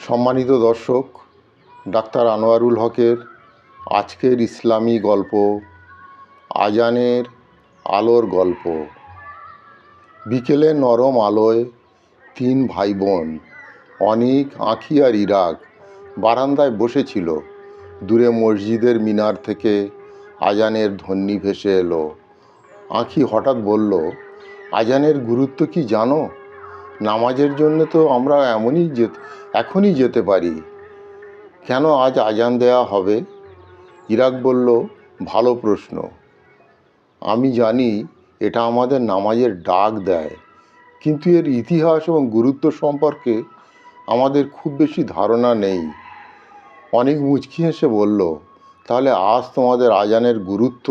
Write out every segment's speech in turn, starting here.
সম্মানিত দর্শক, ডাক্তার আনোয়ারুল হকের আজকের ইসলামী গল্প আজানের আলোর গল্প। বিকেলে নরম আলোয় তিন ভাই বোন অনিক, আঁখি আর ইরাক বারান্দায় বসেছিল। দূরে মসজিদের মিনার থেকে আজানের ধ্বনি ভেসে এলো। আঁখি হঠাৎ বলল, আজানের গুরুত্ব কি জানো? নামাজের জন্য তো আমরা এখনই যেতে পারি, কেন আজ আজান দেয়া হবে? ইরাক বলল, ভালো প্রশ্ন। আমি জানি এটা আমাদের নামাজের ডাক দেয়, কিন্তু এর ইতিহাস এবং গুরুত্ব সম্পর্কে আমাদের খুব বেশি ধারণা নেই। অনেক মুচকি হেসে বলল, তাহলে আজ তোমাদের আজানের গুরুত্ব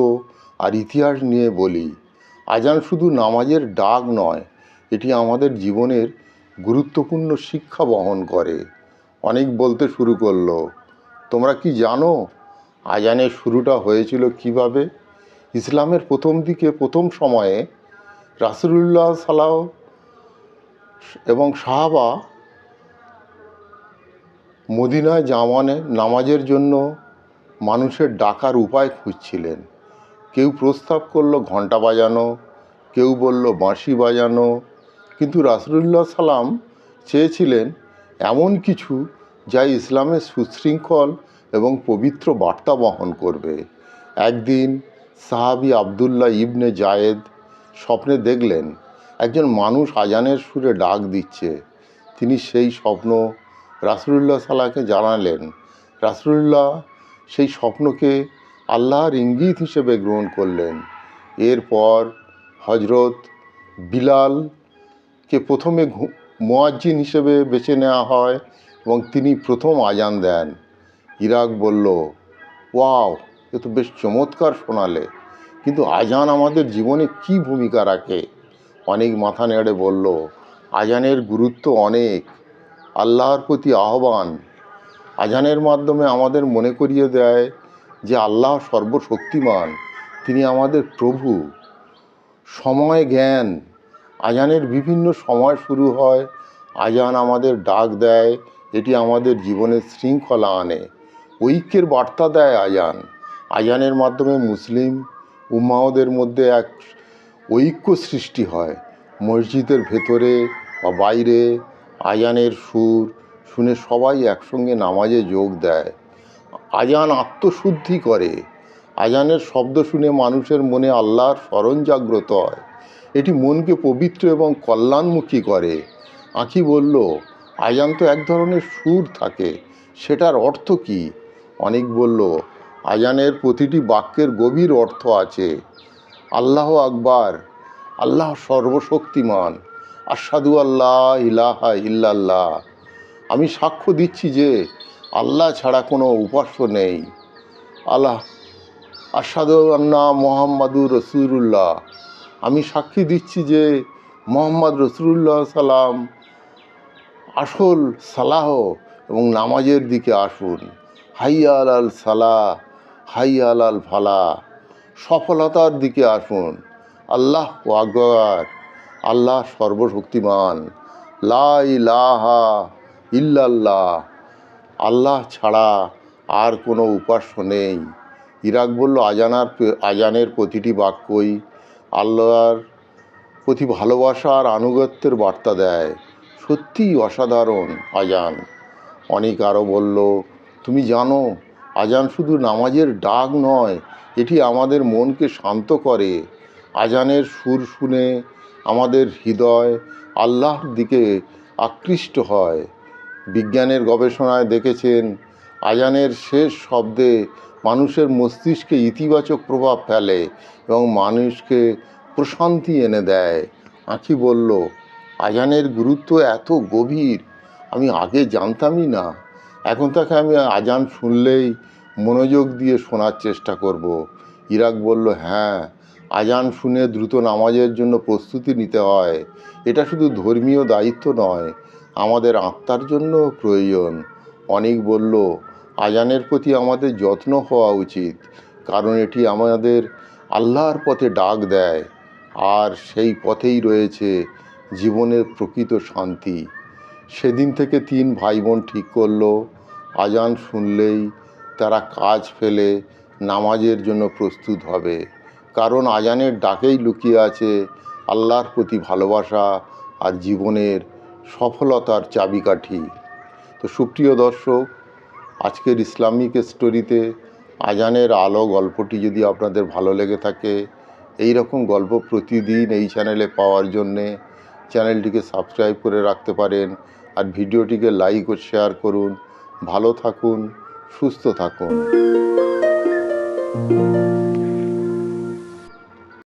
আর ইতিহাস নিয়ে বলি। আজান শুধু নামাজের ডাক নয়, এটি আমাদের জীবনের গুরুত্বপূর্ণ শিক্ষা বহন করে। অনেক বলতে শুরু করলো, তোমরা কি জানো আজানের শুরুটা হয়েছিল কিভাবে? ইসলামের প্রথম সময়ে রাসূলুল্লাহ সাল্লাল্লাহু এবং সাহাবা মদিনায় নামাজের জন্য মানুষের ডাকার উপায় খুঁজছিলেন। কেউ প্রস্তাব করলো ঘণ্টা বাজানো, কেউ বলল বাঁশি বাজানো, কিন্তু রাসূলুল্লাহ সাল্লাম চেয়েছিলেন এমন কিছু যা ইসলামের সুশৃঙ্খল এবং পবিত্র বার্তা বহন করবে। একদিন সাহাবী আবদুল্লাহ ইবনে জায়েদ স্বপ্নে দেখলেন একজন মানুষ আজানের সুরে ডাক দিচ্ছে। তিনি সেই স্বপ্ন রাসূলুল্লাহ সাল্লামকে জানালেন। রাসূলুল্লাহ সেই স্বপ্নকে আল্লাহর ইঙ্গিত হিসেবে গ্রহণ করলেন। এরপর হযরত বিলালকে প্রথমে মুয়াজ্জিন হিসেবে বেছে নেওয়া হয় এবং তিনি প্রথম আজান দেন। ইরাক বলল, ওয়াও, এ তো বেশ চমৎকার শোনালে, কিন্তু আজান আমাদের জীবনে কি ভূমিকা রাখে? অনেক মাথা নেড়ে বলল, আজানের গুরুত্ব অনেক। আল্লাহর প্রতি আহ্বান। আজানের মাধ্যমে আমাদের মনে করিয়ে দেয় যে আল্লাহ সর্বশক্তিমান, তিনি আমাদের প্রভু। সময় জ্ঞান। আজানের বিভিন্ন সময় শুরু হয়। আজান আমাদের ডাক দেয়, এটি আমাদের জীবনের শৃঙ্খলা আনে। ঐক্যের বার্তা দেয় আজান। আজানের মাধ্যমে মুসলিম উম্মাহদের মধ্যে এক ঐক্য সৃষ্টি হয়। মসজিদের ভেতরে বা বাইরে আজানের সুর শুনে সবাই একসঙ্গে নামাজে যোগ দেয়। আজান আত্মশুদ্ধি করে। আজানের শব্দ শুনে মানুষের মনে আল্লাহর স্মরণ জাগ্রত হয়। এটি মনকে পবিত্র এবং কল্যাণমুখী করে। আঁখি বলল, আজান তো এক ধরনের সুর থাকে, সেটার অর্থ কি? অনেক বলল, আজানের প্রতিটি বাক্যের গভীর অর্থ আছে। আল্লাহু আকবার, আল্লাহ সর্বশক্তিমান, আশহাদু আল্লা ইলাহা ইল্লাল্লাহ, আমি সাক্ষ্য দিচ্ছি যে আল্লাহ ছাড়া কোনো উপাস্য নেই। আল্লাহ, আশহাদু আন্না মুহাম্মাদুর রাসূলুল্লাহ, আমি সাক্ষী দিচ্ছি যে মুহাম্মদ রাসূলুল্লাহ সাল্লাম আসল সালাহ এবং নামাজের দিকে আসুন। হাইয়া আলাল সালাহ, হাইয়া আলাল ফালাহ, সফলতার দিকে আসুন। আল্লাহু আকবার, আল্লাহ সর্বশক্তিমান, লা ইলাহা ইল্লাল্লাহ, আল্লাহ ছাড়া আর কোনো উপাস্য নেই। ইরাক বলল, আজানের প্রতিটি বাক্যই আল্লাহর প্রতি ভালোবাসা আর আনুগত্যের বার্তা দেয়। সত্যিই অসাধারণ আজান। অনেক আরও বলল, তুমি জানো আজান শুধু নামাজের ডাক নয়, এটি আমাদের মনকে শান্ত করে। আজানের সুর শুনে আমাদের হৃদয় আল্লাহর দিকে আকৃষ্ট হয়। বিজ্ঞানের গবেষণায় দেখেছেন, আজানের শেষ শব্দে মানুষের মস্তিষ্কে ইতিবাচক প্রভাব ফেলে এবং মানুষকে প্রশান্তি এনে দেয়। আঁখি বলল, আজানের গুরুত্ব এত গভীর, আমি আগে জানতামই না। এখন থেকে আমি আজান শুনলেই মনোযোগ দিয়ে শোনার চেষ্টা করব। ইরাক বলল, হ্যাঁ, আজান শুনে দ্রুত নামাজের জন্য প্রস্তুতি নিতে হয়। এটা শুধু ধর্মীয় দায়িত্ব নয়, আমাদের আত্মার জন্য প্রয়োজন। অনেক বলল, আজানের প্রতি আমাদের যত্ন হওয়া উচিত, কারণ এটি আমাদের আল্লাহর পথে ডাক দেয়, আর সেই পথেই রয়েছে জীবনের প্রকৃত শান্তি। সেদিন থেকে 3 ভাই বোন ঠিক করলো আজান শুনলেই তারা কাজ ফেলে নামাজের জন্য প্রস্তুত হবে, কারণ আজানের ডাকেই লুকিয়ে আছে আল্লাহর প্রতি ভালোবাসা আর জীবনের সফলতার চাবিকাঠি। তো সুপ্রিয় দর্শক, আজকের ইসলামিক স্টোরিতে আজানের আলো গল্পটি যদি আপনাদের ভালো লেগে থাকে, এই রকম গল্প প্রতিদিন এই চ্যানেলে পাওয়ার জন্যে চ্যানেলটিকে সাবস্ক্রাইব করে রাখতে পারেন আর ভিডিওটিকে লাইক ও শেয়ার করুন। ভালো থাকুন, সুস্থ থাকুন।